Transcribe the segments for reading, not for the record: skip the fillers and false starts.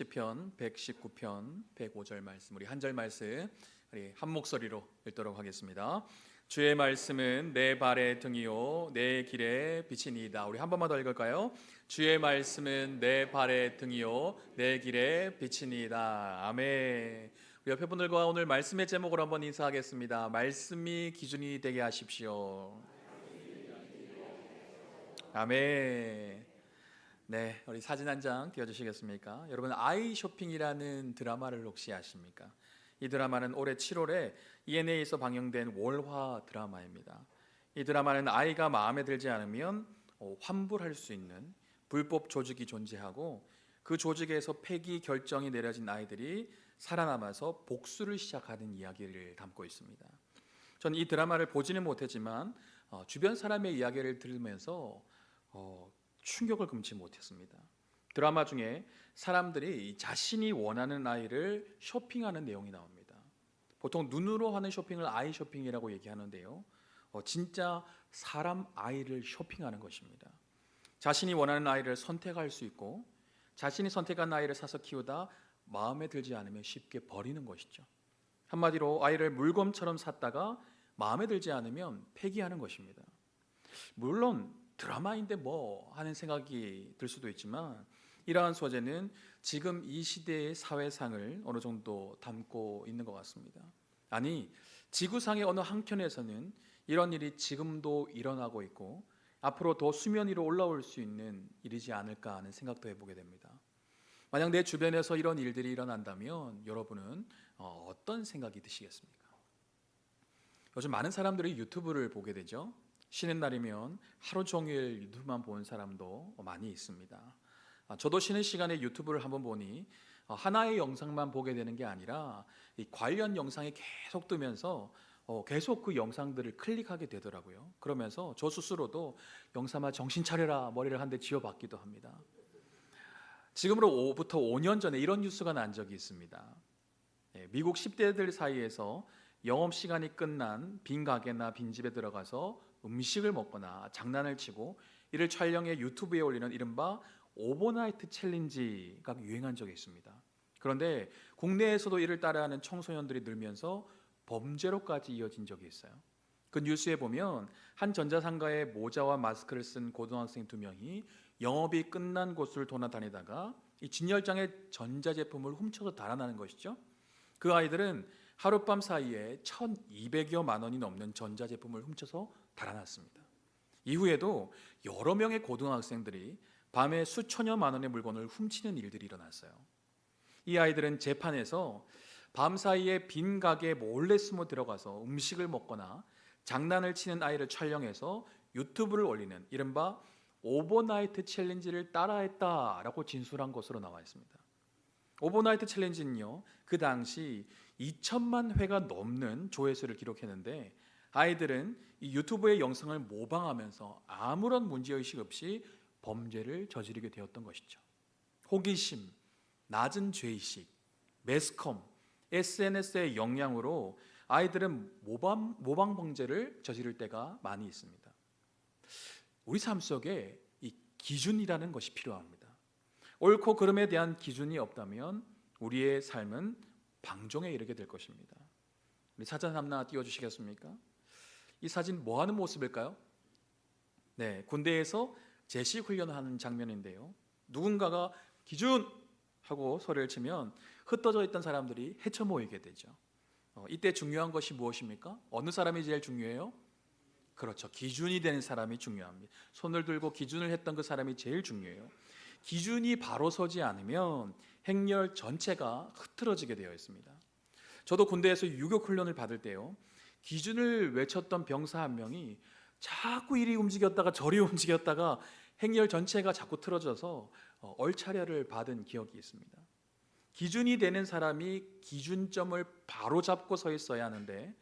시편 119편 105절 말씀, 우리 한 절 말씀 우리 한 목소리로 읽도록 하겠습니다. 주의 말씀은 내 발의 등이요 내 길의 빛이니이다. 우리 한 번만 더 읽을까요? 주의 말씀은 내 발의 등이요 내 길의 빛이니이다. 아멘. 우리 옆에 분들과 오늘 말씀의 제목으로 한번 인사하겠습니다. 말씀이 기준이 되게 하십시오. 아멘. 네, 우리 사진 한 장 띄워주시겠습니까? 여러분, 아이 쇼핑이라는 드라마를 혹시 아십니까? 이 드라마는 올해 7월에 ENA에서 방영된 월화 드라마입니다. 이 드라마는 아이가 마음에 들지 않으면 환불할 수 있는 불법 조직이 존재하고, 그 조직에서 폐기 결정이 내려진 아이들이 살아남아서 복수를 시작하는 이야기를 담고 있습니다. 저는 이 드라마를 보지는 못했지만 주변 사람의 이야기를 들으면서 충격을 금치 못했습니다. 드라마 중에 사람들이 자신이 원하는 아이를 쇼핑하는 내용이 나옵니다. 보통 눈으로 하는 쇼핑을 아이 쇼핑이라고 얘기하는데요, 진짜 사람 아이를 쇼핑하는 것입니다. 자신이 원하는 아이를 선택할 수 있고, 자신이 선택한 아이를 사서 키우다 마음에 들지 않으면 쉽게 버리는 것이죠. 한마디로 아이를 물건처럼 샀다가 마음에 들지 않으면 폐기하는 것입니다. 물론 드라마인데 뭐 하는 생각이 들 수도 있지만, 이러한 소재는 지금 이 시대의 사회상을 어느 정도 담고 있는 것 같습니다. 아니, 지구상의 어느 한켠에서는 이런 일이 지금도 일어나고 있고 앞으로 더 수면 위로 올라올 수 있는 일이지 않을까 하는 생각도 해보게 됩니다. 만약 내 주변에서 이런 일들이 일어난다면 여러분은 어떤 생각이 드시겠습니까? 요즘 많은 사람들이 유튜브를 보게 되죠. 쉬는 날이면 하루 종일 유튜브만 보는 사람도 많이 있습니다. 저도 쉬는 시간에 유튜브를 한번 보니 하나의 영상만 보게 되는 게 아니라 이 관련 영상이 계속 뜨면서 계속 그 영상들을 클릭하게 되더라고요. 그러면서 저 스스로도 영상아 정신 차려라 머리를 한 대 쥐어박기도 합니다. 지금으로부터 5년 전에 이런 뉴스가 난 적이 있습니다. 미국 10대들 사이에서 영업시간이 끝난 빈 가게나 빈집에 들어가서 음식을 먹거나 장난을 치고 이를 촬영해 유튜브에 올리는 이른바 오버나이트 챌린지가 유행한 적이 있습니다. 그런데 국내에서도 이를 따라하는 청소년들이 늘면서 범죄로까지 이어진 적이 있어요. 그 뉴스에 보면 한 전자상가에 모자와 마스크를 쓴 고등학생 2명이 영업이 끝난 곳을 돌아다니다가 이 진열장에 전자제품을 훔쳐서 달아나는 것이죠. 그 아이들은 하룻밤 사이에 1,200여만 원이 넘는 전자제품을 훔쳐서 달아났습니다. 이후에도 여러 명의 고등학생들이 밤에 수천여만 원의 물건을 훔치는 일들이 일어났어요. 이 아이들은 재판에서 밤 사이에 빈 가게에 몰래 숨어 들어가서 음식을 먹거나 장난을 치는 아이를 촬영해서 유튜브를 올리는 이른바 오버나이트 챌린지를 따라했다라고 진술한 것으로 나와 있습니다. 오버나이트 챌린지는요, 그 당시 2천만 회가 넘는 조회수를 기록했는데, 아이들은 이 유튜브의 영상을 모방하면서 아무런 문제의식 없이 범죄를 저지르게 되었던 것이죠. 호기심, 낮은 죄의식, 매스컴, SNS의 영향으로 아이들은 모방 범죄를 저지를 때가 많이 있습니다. 우리 삶 속에 이 기준이라는 것이 필요합니다. 옳고 그름에 대한 기준이 없다면 우리의 삶은 방종에 이르게 될 것입니다. 우리 사진 하나 띄워주시겠습니까? 이 사진 뭐 하는 모습일까요? 네, 군대에서 제시 훈련을 하는 장면인데요, 누군가가 기준! 하고 소리를 치면 흩어져 있던 사람들이 헤쳐 모이게 되죠. 이때 중요한 것이 무엇입니까? 어느 사람이 제일 중요해요? 그렇죠, 기준이 되는 사람이 중요합니다. 손을 들고 기준을 했던 그 사람이 제일 중요해요. 기준이 바로 서지 않으면 행렬 전체가 흐트러지게 되어 있습니다. 저도 군대에서 유격 훈련을 받을 때요, 기준을 외쳤던 병사 한 명이 자꾸 이리 움직였다가 저리 움직였다가 행렬 전체가 자꾸 틀어져서 얼차려를 받은 기억이 있습니다. 기준이 되는 사람이 기준점을 바로 잡고 서 있어야 하는데,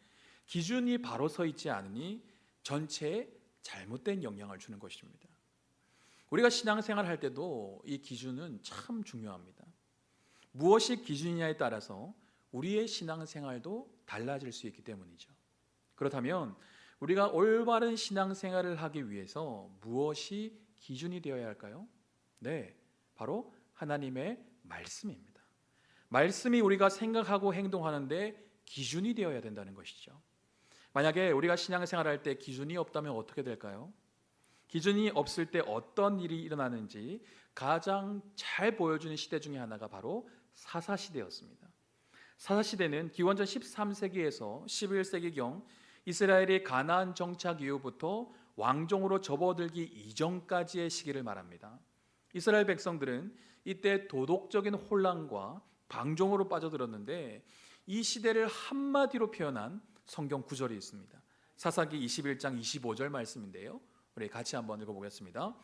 기준이 바로 서 있지 않으니 전체에 잘못된 영향을 주는 것입니다. 우리가 신앙생활 할 때도 이 기준은 참 중요합니다. 무엇이 기준이냐에 따라서 우리의 신앙생활도 달라질 수 있기 때문이죠. 그렇다면 우리가 올바른 신앙생활을 하기 위해서 무엇이 기준이 되어야 할까요? 네, 바로 하나님의 말씀입니다. 말씀이 우리가 생각하고 행동하는데 기준이 되어야 된다는 것이죠. 만약에 우리가 신앙생활할 때 기준이 없다면 어떻게 될까요? 기준이 없을 때 어떤 일이 일어나는지 가장 잘 보여주는 시대 중에 하나가 바로 사사시대였습니다. 사사시대는 기원전 13세기에서 11세기경 이스라엘이 가나안 정착 이후부터 왕정으로 접어들기 이전까지의 시기를 말합니다. 이스라엘 백성들은 이때 도덕적인 혼란과 방종으로 빠져들었는데 이 시대를 한마디로 표현한 성경 구절이 있습니다. 사사기 21장 25절 말씀인데요. 우리 같이 한번 읽어보겠습니다.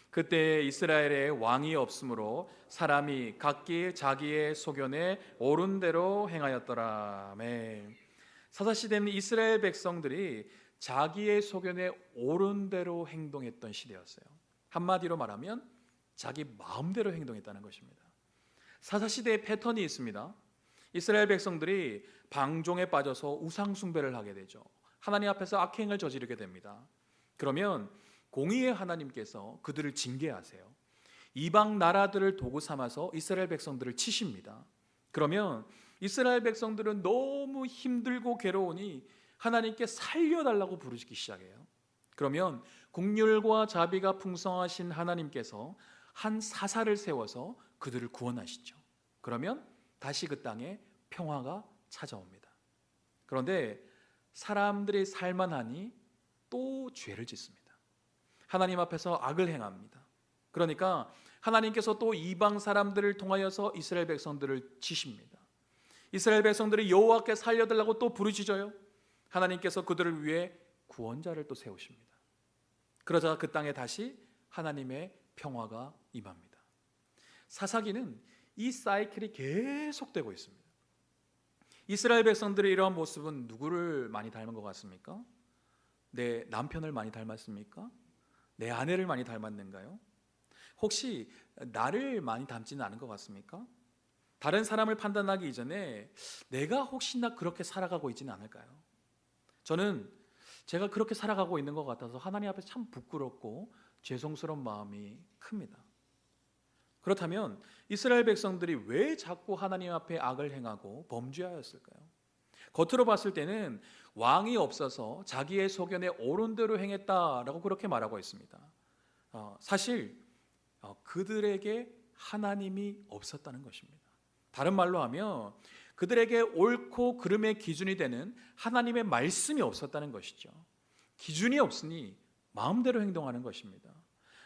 그때 이스라엘에 왕이 없으므로 사람이 각기 자기의 소견에 옳은 대로 행하였더라. 아멘. 사사시대는 이스라엘 백성들이 자기의 소견에 옳은 대로 행동했던 시대였어요. 한마디로 말하면 자기 마음대로 행동했다는 것입니다. 사사시대의 패턴이 있습니다. 이스라엘 백성들이 방종에 빠져서 우상 숭배를 하게 되죠. 하나님 앞에서 악행을 저지르게 됩니다. 그러면 공의의 하나님께서 그들을 징계하세요. 이방 나라들을 도구 삼아서 이스라엘 백성들을 치십니다. 그러면 이스라엘 백성들은 너무 힘들고 괴로우니 하나님께 살려달라고 부르기 시작해요. 그러면 긍휼과 자비가 풍성하신 하나님께서 한 사사를 세워서 그들을 구원하시죠. 그러면 다시 그 땅에 평화가 찾아옵니다. 그런데 사람들이 살만하니 또 죄를 짓습니다. 하나님 앞에서 악을 행합니다. 그러니까 하나님께서 또 이방 사람들을 통하여서 이스라엘 백성들을 치십니다. 이스라엘 백성들이 여호와께 살려달라고 또 부르짖어요. 하나님께서 그들을 위해 구원자를 또 세우십니다. 그러자 그 땅에 다시 하나님의 평화가 임합니다. 사사기는 이 사이클이 계속되고 있습니다. 이스라엘 백성들의 이러한 모습은 누구를 많이 닮은 것 같습니까? 내 남편을 많이 닮았습니까? 내 아내를 많이 닮았는가요? 혹시 나를 많이 닮지는 않은 것 같습니까? 다른 사람을 판단하기 이전에 내가 혹시나 그렇게 살아가고 있지는 않을까요? 저는 제가 그렇게 살아가고 있는 것 같아서 하나님 앞에 참 부끄럽고 죄송스러운 마음이 큽니다. 그렇다면 이스라엘 백성들이 왜 자꾸 하나님 앞에 악을 행하고 범죄하였을까요? 겉으로 봤을 때는 왕이 없어서 자기의 소견에 옳은 대로 행했다라고 그렇게 말하고 있습니다. 사실 그들에게 하나님이 없었다는 것입니다. 다른 말로 하면 그들에게 옳고 그름의 기준이 되는 하나님의 말씀이 없었다는 것이죠. 기준이 없으니 마음대로 행동하는 것입니다.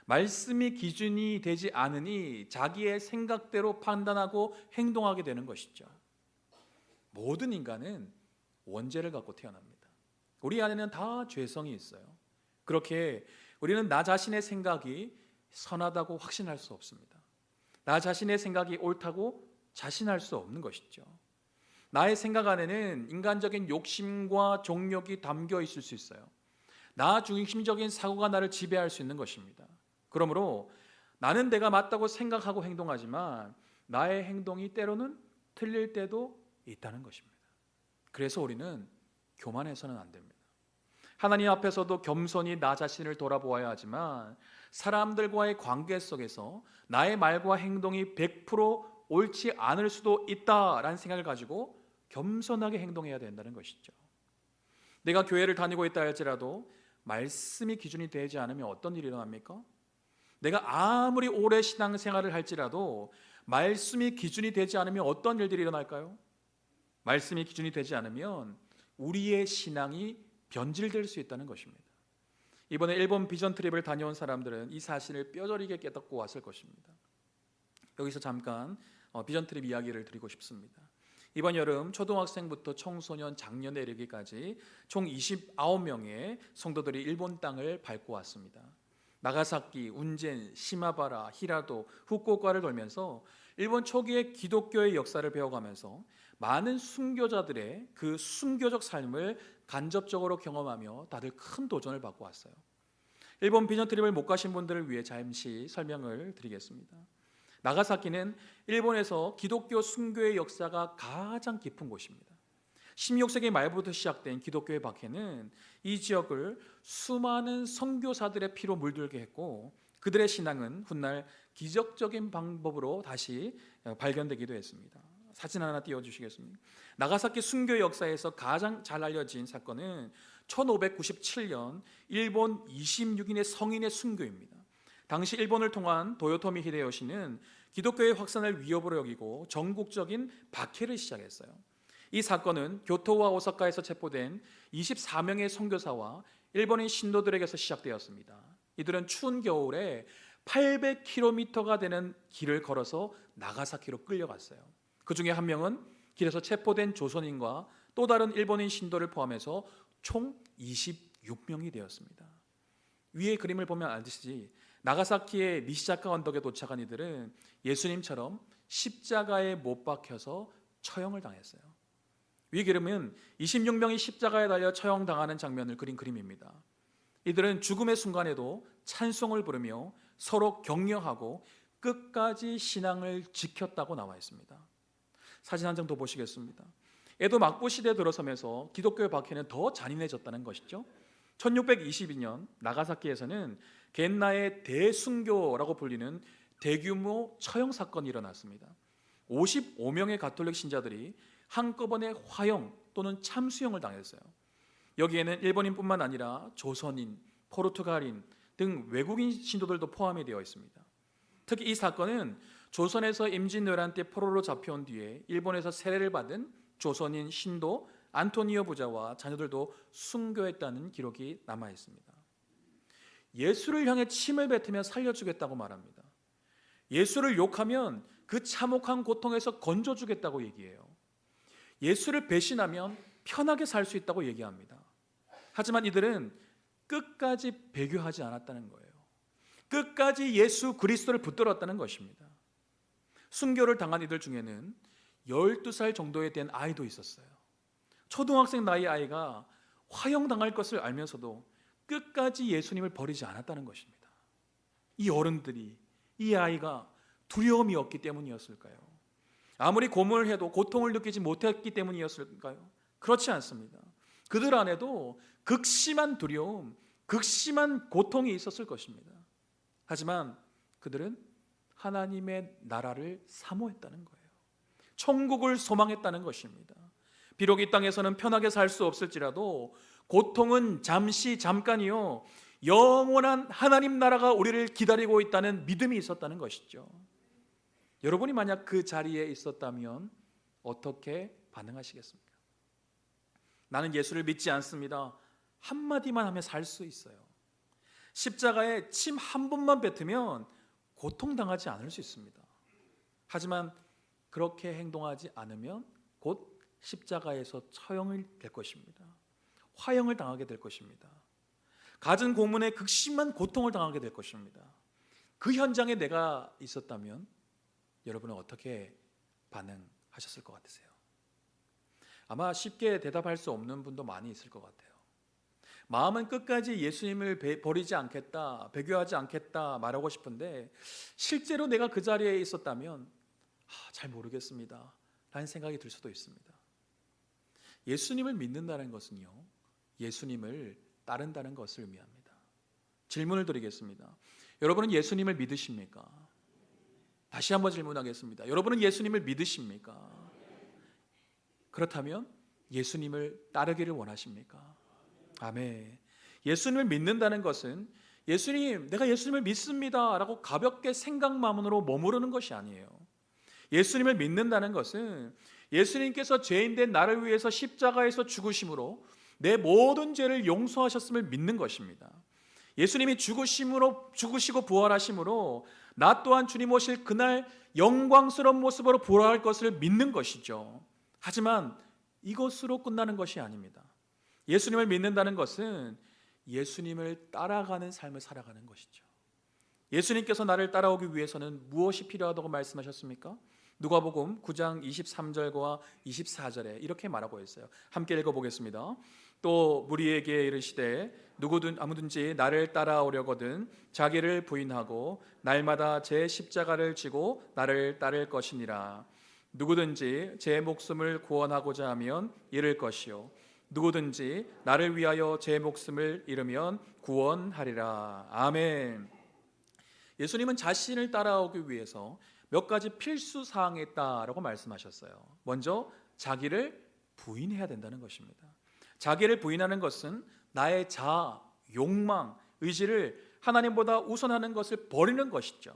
말씀이 기준이 되지 않으니 자기의 생각대로 판단하고 행동하게 되는 것이죠. 모든 인간은 원죄를 갖고 태어납니다. 우리 안에는 다 죄성이 있어요. 그렇게 우리는 나 자신의 생각이 선하다고 확신할 수 없습니다. 나 자신의 생각이 옳다고 자신할 수 없는 것이죠. 나의 생각 안에는 인간적인 욕심과 정욕이 담겨 있을 수 있어요. 나 중심적인 사고가 나를 지배할 수 있는 것입니다. 그러므로 나는 내가 맞다고 생각하고 행동하지만 나의 행동이 때로는 틀릴 때도 있다는 것입니다. 그래서 우리는 교만해서는 안 됩니다. 하나님 앞에서도 겸손히 나 자신을 돌아보아야 하지만 사람들과의 관계 속에서 나의 말과 행동이 100% 옳지 않을 수도 있다라는 생각을 가지고 겸손하게 행동해야 된다는 것이죠. 내가 교회를 다니고 있다 할지라도 말씀이 기준이 되지 않으면 어떤 일이 일어납니까? 내가 아무리 오래 신앙생활을 할지라도 말씀이 기준이 되지 않으면 어떤 일들이 일어날까요? 말씀이 기준이 되지 않으면 우리의 신앙이 변질될 수 있다는 것입니다. 이번에 일본 비전 트립을 다녀온 사람들은 이 사실을 뼈저리게 깨닫고 왔을 것입니다. 여기서 잠깐 비전 트립 이야기를 드리고 싶습니다. 이번 여름 초등학생부터 청소년, 장년에 이르기까지 총 29명의 성도들이 일본 땅을 밟고 왔습니다. 나가사키, 운젠, 시마바라, 히라도, 후쿠오카를 돌면서 일본 초기의 기독교의 역사를 배워가면서 많은 순교자들의 그 순교적 삶을 간접적으로 경험하며 다들 큰 도전을 받고 왔어요. 일본 비전 트립을 못 가신 분들을 위해 잠시 설명을 드리겠습니다. 나가사키는 일본에서 기독교 순교의 역사가 가장 깊은 곳입니다. 16세기 말부터 시작된 기독교의 박해는 이 지역을 수많은 선교사들의 피로 물들게 했고 그들의 신앙은 훗날 기적적인 방법으로 다시 발견되기도 했습니다. 사진 하나 띄워주시겠습니까? 나가사키 순교 역사에서 가장 잘 알려진 사건은 1597년 일본 26인의 성인의 순교입니다. 당시 일본을 통한 도요토미 히데요시는 기독교의 확산을 위협으로 여기고 전국적인 박해를 시작했어요. 이 사건은 교토와 오사카에서 체포된 24명의 선교사와 일본인 신도들에게서 시작되었습니다. 이들은 추운 겨울에 800km가 되는 길을 걸어서 나가사키로 끌려갔어요. 그 중에 한 명은 길에서 체포된 조선인과 또 다른 일본인 신도를 포함해서 총 26명이 되었습니다. 위의 그림을 보면 알듯이 나가사키의 니시자카 언덕에 도착한 이들은 예수님처럼 십자가에 못 박혀서 처형을 당했어요. 위 그림은 26명이 십자가에 달려 처형당하는 장면을 그린 그림입니다. 이들은 죽음의 순간에도 찬송을 부르며 서로 격려하고 끝까지 신앙을 지켰다고 나와 있습니다. 사진 한 장 더 보시겠습니다. 에도 막부 시대에 들어서면서 기독교의 박해는 더 잔인해졌다는 것이죠. 1622년 나가사키에서는 겐나의 대순교라고 불리는 대규모 처형 사건이 일어났습니다. 55명의 가톨릭 신자들이 한꺼번에 화형 또는 참수형을 당했어요. 여기에는 일본인뿐만 아니라 조선인, 포르투갈인 등 외국인 신도들도 포함이 되어 있습니다. 특히 이 사건은 조선에서 임진왜란 때 포로로 잡혀온 뒤에 일본에서 세례를 받은 조선인 신도 안토니오 부자와 자녀들도 순교했다는 기록이 남아 있습니다. 예수를 향해 침을 뱉으며 살려주겠다고 말합니다. 예수를 욕하면 그 참혹한 고통에서 건져주겠다고 얘기해요. 예수를 배신하면 편하게 살 수 있다고 얘기합니다. 하지만 이들은 끝까지 배교하지 않았다는 거예요. 끝까지 예수 그리스도를 붙들었다는 것입니다. 순교를 당한 이들 중에는 12살 정도에 된 아이도 있었어요. 초등학생 나이 아이가 화형당할 것을 알면서도 끝까지 예수님을 버리지 않았다는 것입니다. 이 어른들이, 이 아이가 두려움이 없기 때문이었을까요? 아무리 고문을 해도 고통을 느끼지 못했기 때문이었을까요? 그렇지 않습니다. 그들 안에도 극심한 두려움, 극심한 고통이 있었을 것입니다. 하지만 그들은 하나님의 나라를 사모했다는 거예요. 천국을 소망했다는 것입니다. 비록 이 땅에서는 편하게 살 수 없을지라도 고통은 잠깐이요, 영원한 하나님 나라가 우리를 기다리고 있다는 믿음이 있었다는 것이죠. 여러분이 만약 그 자리에 있었다면 어떻게 반응하시겠습니까? 나는 예수를 믿지 않습니다. 한마디만 하면 살 수 있어요. 십자가에 침 한 번만 뱉으면 고통당하지 않을 수 있습니다. 하지만 그렇게 행동하지 않으면 곧 십자가에서 처형이 될 것입니다. 화형을 당하게 될 것입니다. 갖은 고문에 극심한 고통을 당하게 될 것입니다. 그 현장에 내가 있었다면 여러분은 어떻게 반응하셨을 것 같으세요? 아마 쉽게 대답할 수 없는 분도 많이 있을 것 같아요. 마음은 끝까지 예수님을 버리지 않겠다, 배교하지 않겠다 말하고 싶은데 실제로 내가 그 자리에 있었다면 잘 모르겠습니다 라는 생각이 들 수도 있습니다. 예수님을 믿는다는 것은요, 예수님을 따른다는 것을 의미합니다. 질문을 드리겠습니다. 여러분은 예수님을 믿으십니까? 다시 한번 질문하겠습니다. 여러분은 예수님을 믿으십니까? 그렇다면 예수님을 따르기를 원하십니까? 아멘. 예수님을 믿는다는 것은 예수님, 내가 예수님을 믿습니다 라고 가볍게 생각만으로 머무르는 것이 아니에요. 예수님을 믿는다는 것은 예수님께서 죄인된 나를 위해서 십자가에서 죽으심으로 내 모든 죄를 용서하셨음을 믿는 것입니다. 예수님이 죽으시고 부활하심으로 나 또한 주님 오실 그날 영광스러운 모습으로 부활할 것을 믿는 것이죠. 하지만 이것으로 끝나는 것이 아닙니다. 예수님을 믿는다는 것은 예수님을 따라가는 삶을 살아가는 것이죠. 예수님께서 나를 따라오기 위해서는 무엇이 필요하다고 말씀하셨습니까? 누가복음 9장 23절과 24절에 이렇게 말하고 있어요. 함께 읽어보겠습니다. 또 무리에게 이르시되 아무든지 나를 따라오려거든 자기를 부인하고 날마다 제 십자가를 지고 나를 따를 것이니라. 누구든지 제 목숨을 구원하고자 하면 잃을 것이요 누구든지 나를 위하여 제 목숨을 잃으면 구원하리라. 아멘. 예수님은 자신을 따라오기 위해서 몇 가지 필수 사항이 있다라고 말씀하셨어요. 먼저 자기를 부인해야 된다는 것입니다. 자기를 부인하는 것은 나의 자아, 욕망, 의지를 하나님보다 우선하는 것을 버리는 것이죠.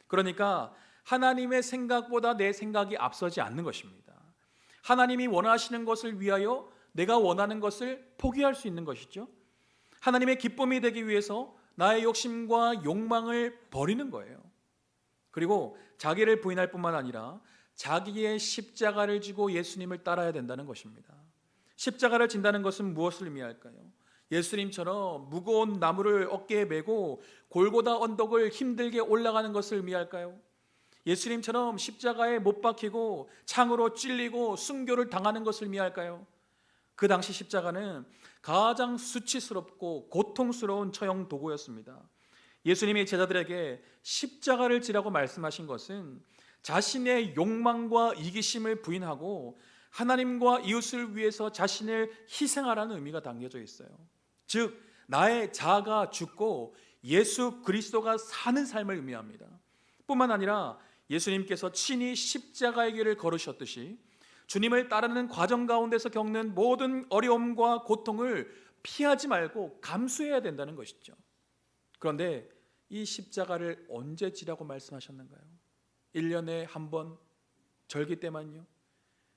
그러니까 하나님의 생각보다 내 생각이 앞서지 않는 것입니다. 하나님이 원하시는 것을 위하여 내가 원하는 것을 포기할 수 있는 것이죠. 하나님의 기쁨이 되기 위해서 나의 욕심과 욕망을 버리는 거예요. 그리고 자기를 부인할 뿐만 아니라 자기의 십자가를 지고 예수님을 따라야 된다는 것입니다. 십자가를 진다는 것은 무엇을 의미할까요? 예수님처럼 무거운 나무를 어깨에 메고 골고다 언덕을 힘들게 올라가는 것을 의미할까요? 예수님처럼 십자가에 못 박히고 창으로 찔리고 순교를 당하는 것을 의미할까요? 그 당시 십자가는 가장 수치스럽고 고통스러운 처형 도구였습니다. 예수님이 제자들에게 십자가를 지라고 말씀하신 것은 자신의 욕망과 이기심을 부인하고 하나님과 이웃을 위해서 자신을 희생하라는 의미가 담겨져 있어요. 즉 나의 자아가 죽고 예수 그리스도가 사는 삶을 의미합니다. 뿐만 아니라 예수님께서 친히 십자가의 길을 걸으셨듯이 주님을 따르는 과정 가운데서 겪는 모든 어려움과 고통을 피하지 말고 감수해야 된다는 것이죠. 그런데 이 십자가를 언제 지라고 말씀하셨는가요? 1년에 한 번 절기 때만요?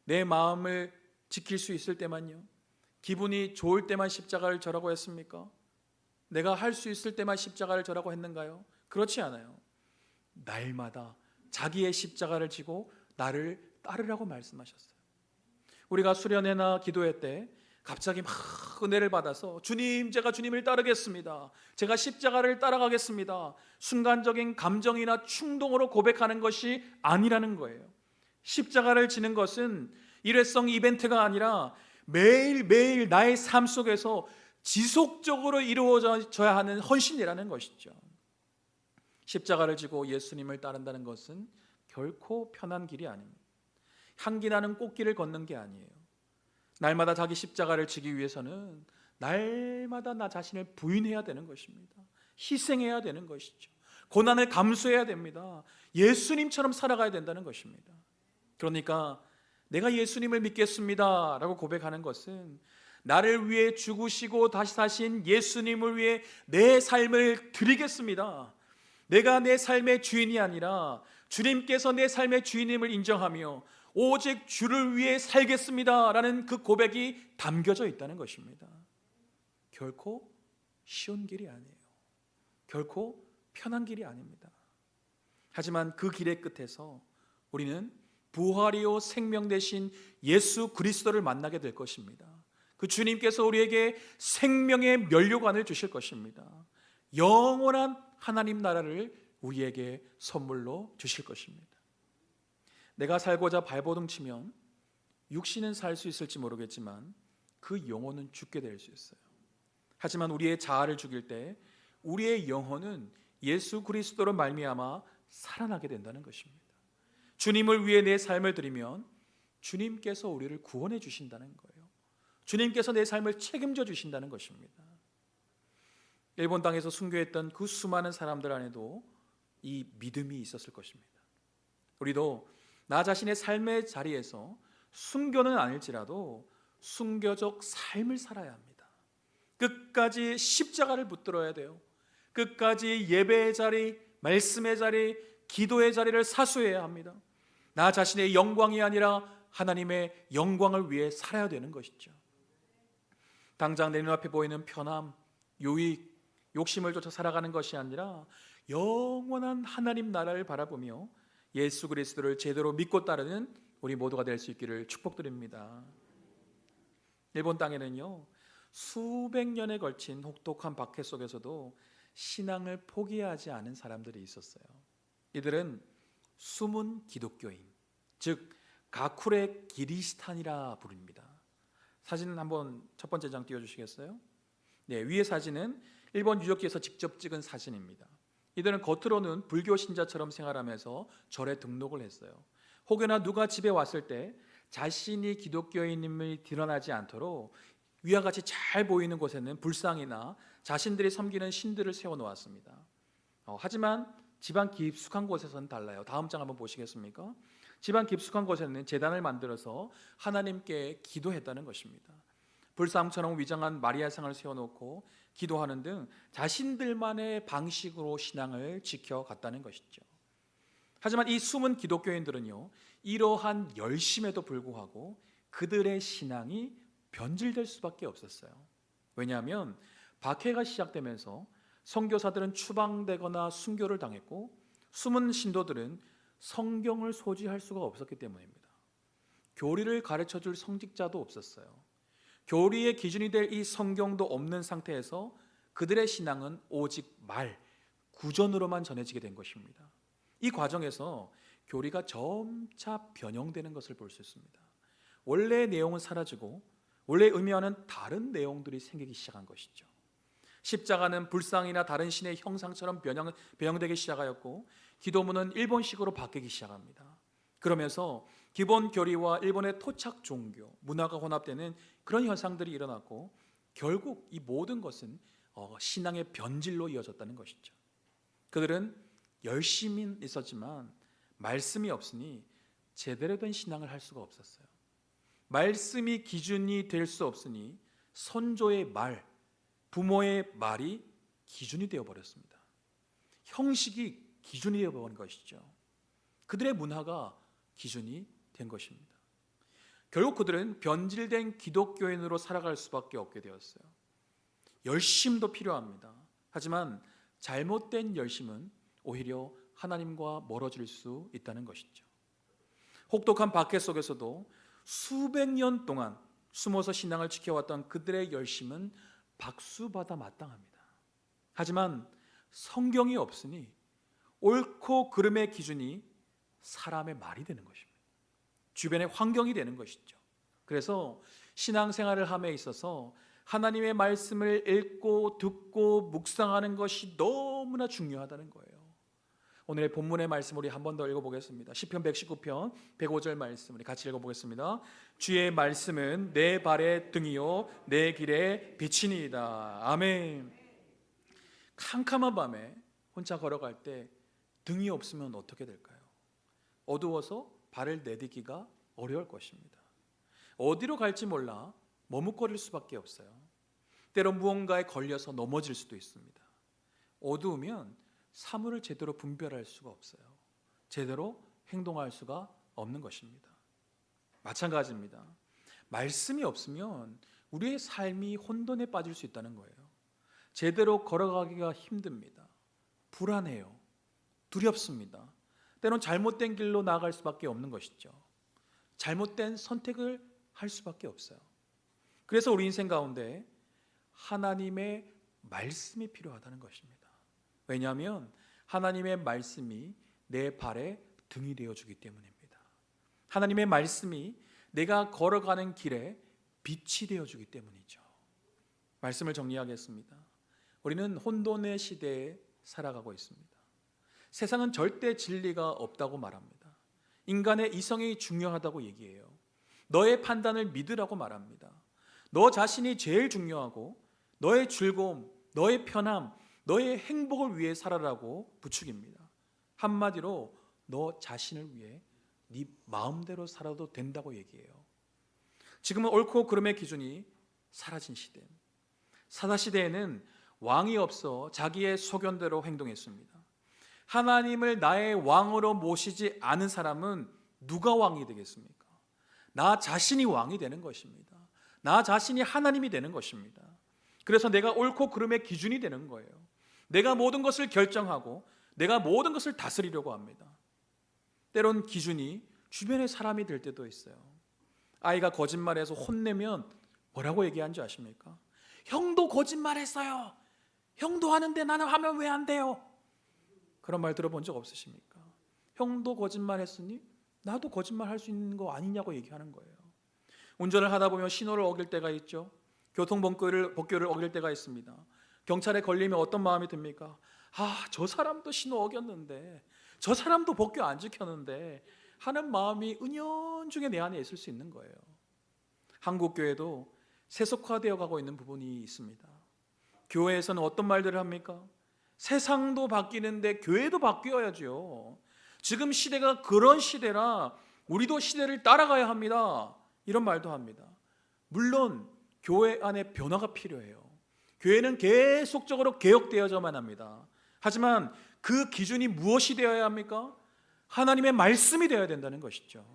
내 마음을 지킬 수 있을 때만요? 기분이 좋을 때만 십자가를 저라고 했습니까? 내가 할 수 있을 때만 십자가를 저라고 했는가요? 그렇지 않아요. 날마다 자기의 십자가를 지고 나를 따르라고 말씀하셨어요. 우리가 수련회나 기도회 때 갑자기 막 은혜를 받아서 주님, 제가 주님을 따르겠습니다, 제가 십자가를 따라가겠습니다, 순간적인 감정이나 충동으로 고백하는 것이 아니라는 거예요. 십자가를 지는 것은 일회성 이벤트가 아니라 매일매일 나의 삶 속에서 지속적으로 이루어져야 하는 헌신이라는 것이죠. 십자가를 지고 예수님을 따른다는 것은 결코 편한 길이 아닙니다. 향기 나는 꽃길을 걷는 게 아니에요. 날마다 자기 십자가를 지기 위해서는 날마다 나 자신을 부인해야 되는 것입니다. 희생해야 되는 것이죠. 고난을 감수해야 됩니다. 예수님처럼 살아가야 된다는 것입니다. 그러니까 내가 예수님을 믿겠습니다 라고 고백하는 것은 나를 위해 죽으시고 다시 사신 예수님을 위해 내 삶을 드리겠습니다, 내가 내 삶의 주인이 아니라 주님께서 내 삶의 주인임을 인정하며 오직 주를 위해 살겠습니다 라는 그 고백이 담겨져 있다는 것입니다. 결코 쉬운 길이 아니에요. 결코 편한 길이 아닙니다. 하지만 그 길의 끝에서 우리는 부활이요 생명 되신 예수 그리스도를 만나게 될 것입니다. 그 주님께서 우리에게 생명의 면류관을 주실 것입니다. 영원한 하나님 나라를 우리에게 선물로 주실 것입니다. 내가 살고자 발버둥 치면 육신은 살 수 있을지 모르겠지만 그 영혼은 죽게 될 수 있어요. 하지만 우리의 자아를 죽일 때 우리의 영혼은 예수 그리스도로 말미암아 살아나게 된다는 것입니다. 주님을 위해 내 삶을 드리면 주님께서 우리를 구원해 주신다는 거예요. 주님께서 내 삶을 책임져 주신다는 것입니다. 일본 땅에서 순교했던 그 수많은 사람들 안에도 이 믿음이 있었을 것입니다. 우리도 나 자신의 삶의 자리에서 순교는 아닐지라도 순교적 삶을 살아야 합니다. 끝까지 십자가를 붙들어야 돼요. 끝까지 예배의 자리, 말씀의 자리, 기도의 자리를 사수해야 합니다. 나 자신의 영광이 아니라 하나님의 영광을 위해 살아야 되는 것이죠. 당장 내 눈앞에 보이는 편함, 유익, 욕심을 쫓아 살아가는 것이 아니라 영원한 하나님 나라를 바라보며 예수 그리스도를 제대로 믿고 따르는 우리 모두가 될 수 있기를 축복드립니다. 일본 땅에는요, 수백 년에 걸친 혹독한 박해 속에서도 신앙을 포기하지 않은 사람들이 있었어요. 이들은 숨은 기독교인, 즉 가쿠레 기리스탄이라 부릅니다. 사진 한번 첫 번째 장 띄워주시겠어요? 네, 위의 사진은 일본 유적지에서 직접 찍은 사진입니다. 이들은 겉으로는 불교 신자처럼 생활하면서 절에 등록을 했어요. 혹여나 누가 집에 왔을 때 자신이 기독교인임을 드러나지 않도록 위와 같이 잘 보이는 곳에는 불상이나 자신들이 섬기는 신들을 세워놓았습니다. 하지만 집안 깊숙한 곳에서는 달라요. 다음 장 한번 보시겠습니까? 집안 깊숙한 곳에는 제단을 만들어서 하나님께 기도했다는 것입니다. 불상처럼 위장한 마리아상을 세워놓고 기도하는 등 자신들만의 방식으로 신앙을 지켜갔다는 것이죠. 하지만 이 숨은 기독교인들은요, 이러한 열심에도 불구하고 그들의 신앙이 변질될 수밖에 없었어요. 왜냐하면 박해가 시작되면서 선교사들은 추방되거나 순교를 당했고 숨은 신도들은 성경을 소지할 수가 없었기 때문입니다. 교리를 가르쳐줄 성직자도 없었어요. 교리의 기준이 될 이 성경도 없는 상태에서 그들의 신앙은 오직 말, 구전으로만 전해지게 된 것입니다. 이 과정에서 교리가 점차 변형되는 것을 볼 수 있습니다. 원래의 내용은 사라지고 원래 의미와는 다른 내용들이 생기기 시작한 것이죠. 십자가는 불상이나 다른 신의 형상처럼 변형되기 시작하였고 기도문은 일본식으로 바뀌기 시작합니다. 그러면서 기본 교리와 일본의 토착 종교, 문화가 혼합되는 그런 현상들이 일어났고 결국 이 모든 것은 신앙의 변질로 이어졌다는 것이죠. 그들은 열심히 있었지만 말씀이 없으니 제대로 된 신앙을 할 수가 없었어요. 말씀이 기준이 될 수 없으니 선조의 말, 부모의 말이 기준이 되어버렸습니다. 형식이 기준이 되어버린 것이죠. 그들의 문화가 기준이 된 것입니다. 결국 그들은 변질된 기독교인으로 살아갈 수밖에 없게 되었어요. 열심도 필요합니다. 하지만 잘못된 열심은 오히려 하나님과 멀어질 수 있다는 것이죠. 혹독한 박해 속에서도 수백 년 동안 숨어서 신앙을 지켜왔던 그들의 열심은 박수받아 마땅합니다. 하지만 성경이 없으니 옳고 그름의 기준이 사람의 말이 되는 것입니다. 주변의 환경이 되는 것이죠. 그래서 신앙생활을 함에 있어서 하나님의 말씀을 읽고 듣고 묵상하는 것이 너무나 중요하다는 거예요. 오늘의 본문의 말씀 우리 한 번 더 읽어보겠습니다. 시편 119편 105절 말씀 우리 같이 읽어보겠습니다. 주의 말씀은 내 발의 등이요 내 길의 빛이니이다. 아멘. 캄캄한 밤에 혼자 걸어갈 때 등이 없으면 어떻게 될까요? 어두워서 발을 내딛기가 어려울 것입니다. 어디로 갈지 몰라 머뭇거릴 수밖에 없어요. 때론 무언가에 걸려서 넘어질 수도 있습니다. 어두우면 사물을 제대로 분별할 수가 없어요. 제대로 행동할 수가 없는 것입니다. 마찬가지입니다. 말씀이 없으면 우리의 삶이 혼돈에 빠질 수 있다는 거예요. 제대로 걸어가기가 힘듭니다. 불안해요. 두렵습니다. 때론 잘못된 길로 나아갈 수밖에 없는 것이죠. 잘못된 선택을 할 수밖에 없어요. 그래서 우리 인생 가운데 하나님의 말씀이 필요하다는 것입니다. 왜냐하면 하나님의 말씀이 내 발에 등이 되어주기 때문입니다. 하나님의 말씀이 내가 걸어가는 길에 빛이 되어주기 때문이죠. 말씀을 정리하겠습니다. 우리는 혼돈의 시대에 살아가고 있습니다. 세상은 절대 진리가 없다고 말합니다. 인간의 이성이 중요하다고 얘기해요. 너의 판단을 믿으라고 말합니다. 너 자신이 제일 중요하고 너의 즐거움, 너의 편함, 너의 행복을 위해 살아라고 부추깁니다. 한마디로 너 자신을 위해 네 마음대로 살아도 된다고 얘기해요. 지금은 옳고 그름의 기준이 사라진 시대. 사사시대에는 왕이 없어 자기의 소견대로 행동했습니다. 하나님을 나의 왕으로 모시지 않은 사람은 누가 왕이 되겠습니까? 나 자신이 왕이 되는 것입니다. 나 자신이 하나님이 되는 것입니다. 그래서 내가 옳고 그름의 기준이 되는 거예요. 내가 모든 것을 결정하고 내가 모든 것을 다스리려고 합니다. 때론 기준이 주변의 사람이 될 때도 있어요. 아이가 거짓말해서 혼내면 뭐라고 얘기하는 줄 아십니까? 형도 거짓말했어요. 형도 하는데 나는 하면 왜 안 돼요? 그런 말 들어본 적 없으십니까? 형도 거짓말했으니 나도 거짓말할 수 있는 거 아니냐고 얘기하는 거예요. 운전을 하다 보면 신호를 어길 때가 있죠. 교통법규를 어길 때가 있습니다. 경찰에 걸리면 어떤 마음이 듭니까? 저 사람도 신호 어겼는데, 저 사람도 법규 안 지켰는데 하는 마음이 은연중에 내 안에 있을 수 있는 거예요. 한국 교회도 세속화되어 가고 있는 부분이 있습니다. 교회에서는 어떤 말들을 합니까? 세상도 바뀌는데 교회도 바뀌어야죠. 지금 시대가 그런 시대라 우리도 시대를 따라가야 합니다. 이런 말도 합니다. 물론 교회 안에 변화가 필요해요. 교회는 계속적으로 개혁되어져만 합니다. 하지만 그 기준이 무엇이 되어야 합니까? 하나님의 말씀이 되어야 된다는 것이죠.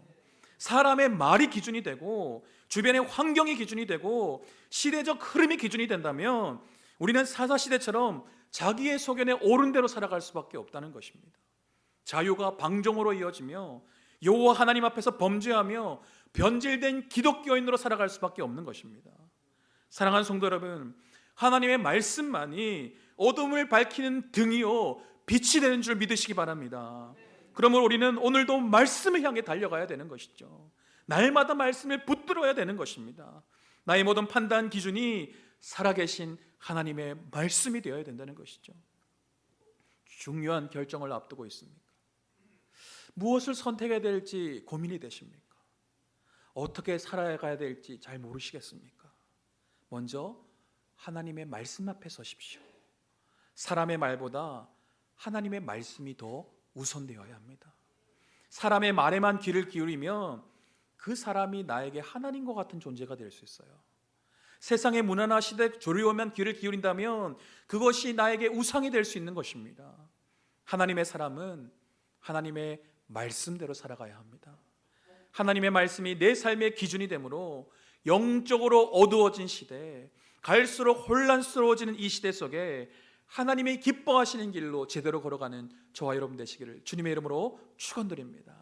사람의 말이 기준이 되고 주변의 환경이 기준이 되고 시대적 흐름이 기준이 된다면 우리는 사사시대처럼 자기의 소견에 옳은 대로 살아갈 수밖에 없다는 것입니다. 자유가 방종으로 이어지며 여호와 하나님 앞에서 범죄하며 변질된 기독교인으로 살아갈 수밖에 없는 것입니다. 사랑하는 성도 여러분, 하나님의 말씀만이 어둠을 밝히는 등이요 빛이 되는 줄 믿으시기 바랍니다. 그러므로 우리는 오늘도 말씀을 향해 달려가야 되는 것이죠. 날마다 말씀을 붙들어야 되는 것입니다. 나의 모든 판단 기준이 살아계신 하나님의 말씀이 되어야 된다는 것이죠. 중요한 결정을 앞두고 있습니까? 무엇을 선택해야 될지 고민이 되십니까? 어떻게 살아가야 될지 잘 모르시겠습니까? 먼저 하나님의 말씀 앞에 서십시오. 사람의 말보다 하나님의 말씀이 더 우선되어야 합니다. 사람의 말에만 귀를 기울이면 그 사람이 나에게 하나님과 같은 존재가 될 수 있어요. 세상의 문화나 시대 조류에만 귀를 기울인다면 그것이 나에게 우상이 될 수 있는 것입니다. 하나님의 사람은 하나님의 말씀대로 살아가야 합니다. 하나님의 말씀이 내 삶의 기준이 되므로 영적으로 어두워진 시대, 갈수록 혼란스러워지는 이 시대 속에 하나님이 기뻐하시는 길로 제대로 걸어가는 저와 여러분 되시기를 주님의 이름으로 축원드립니다.